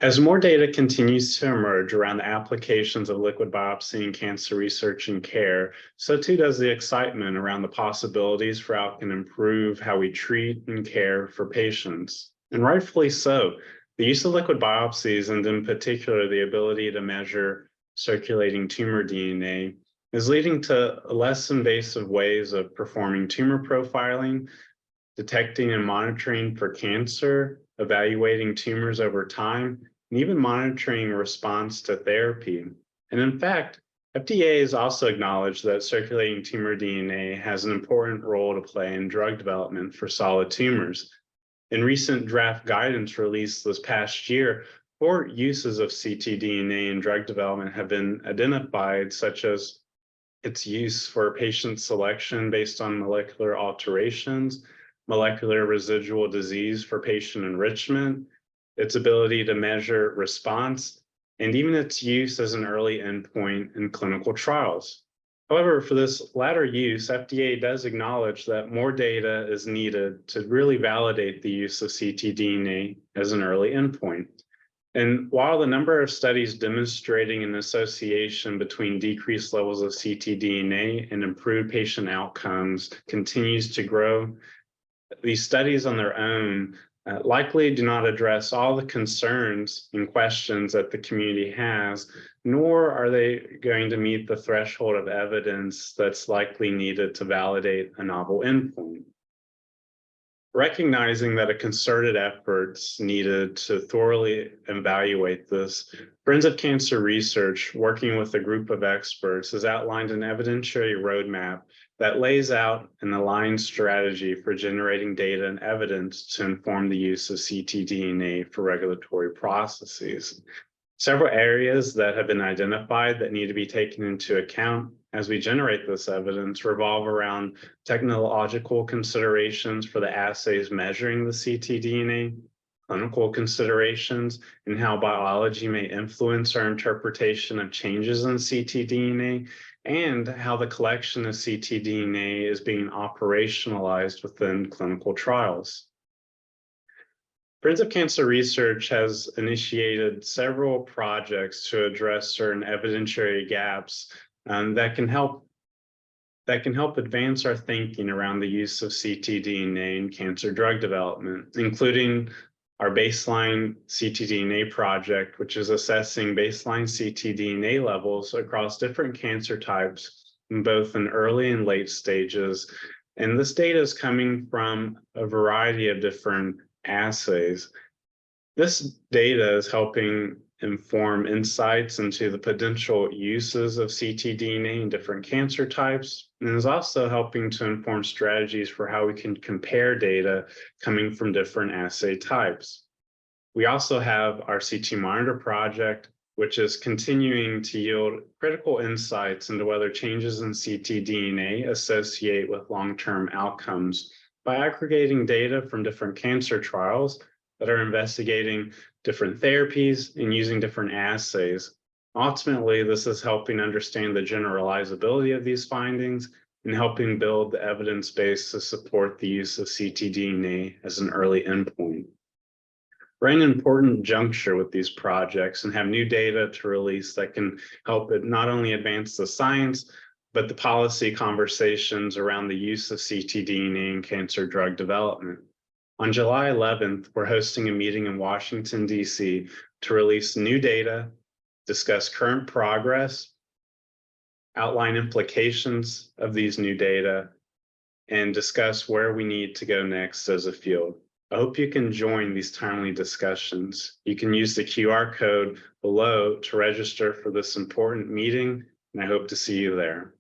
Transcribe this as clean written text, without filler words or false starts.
As more data continues to emerge around the applications of liquid biopsy in cancer research and care, so too does the excitement around the possibilities for how it can improve how we treat and care for patients. And rightfully so. The use of liquid biopsies, and in particular the ability to measure circulating tumor DNA, is leading to less invasive ways of performing tumor profiling, detecting and monitoring for cancer, evaluating tumors over time, and even monitoring response to therapy. And in fact, FDA has also acknowledged that circulating tumor DNA has an important role to play in drug development for solid tumors. In recent draft guidance released this past year, 4 uses of ctDNA in drug development have been identified, such as its use for patient selection based on molecular alterations, molecular residual disease for patient enrichment, its ability to measure response, and even its use as an early endpoint in clinical trials. However, for this latter use, FDA does acknowledge that more data is needed to really validate the use of ctDNA as an early endpoint. And while the number of studies demonstrating an association between decreased levels of ctDNA and improved patient outcomes continues to grow, these studies on their own likely do not address all the concerns and questions that the community has, nor are they going to meet the threshold of evidence that's likely needed to validate a novel endpoint. Recognizing that a concerted effort's needed to thoroughly evaluate this, Friends of Cancer Research, working with a group of experts, has outlined an evidentiary roadmap that lays out an aligned strategy for generating data and evidence to inform the use of ctDNA for regulatory processes. Several areas that have been identified that need to be taken into account as we generate this evidence revolve around technological considerations for the assays measuring the ctDNA, clinical considerations, and how biology may influence our interpretation of changes in ctDNA, and how the collection of ctDNA is being operationalized within clinical trials. Friends of Cancer Research has initiated several projects to address certain evidentiary gaps that can help advance our thinking around the use of ctDNA in cancer drug development, including our baseline ctDNA project, which is assessing baseline ctDNA levels across different cancer types, in both in early and late stages. And this data is coming from a variety of different assays. This data is helping inform insights into the potential uses of ctDNA in different cancer types, and is also helping to inform strategies for how we can compare data coming from different assay types. We also have our CT Monitor project, which is continuing to yield critical insights into whether changes in ctDNA associate with long-term outcomes by aggregating data from different cancer trials that are investigating different therapies and using different assays. Ultimately, this is helping understand the generalizability of these findings and helping build the evidence base to support the use of ctDNA as an early endpoint. We're at an important juncture with these projects and have new data to release that can help it not only advance the science, but the policy conversations around the use of ctDNA in cancer drug development. On July 11th, we're hosting a meeting in Washington, D.C. to release new data, discuss current progress, outline implications of these new data, and discuss where we need to go next as a field. I hope you can join these timely discussions. You can use the QR code below to register for this important meeting, and I hope to see you there.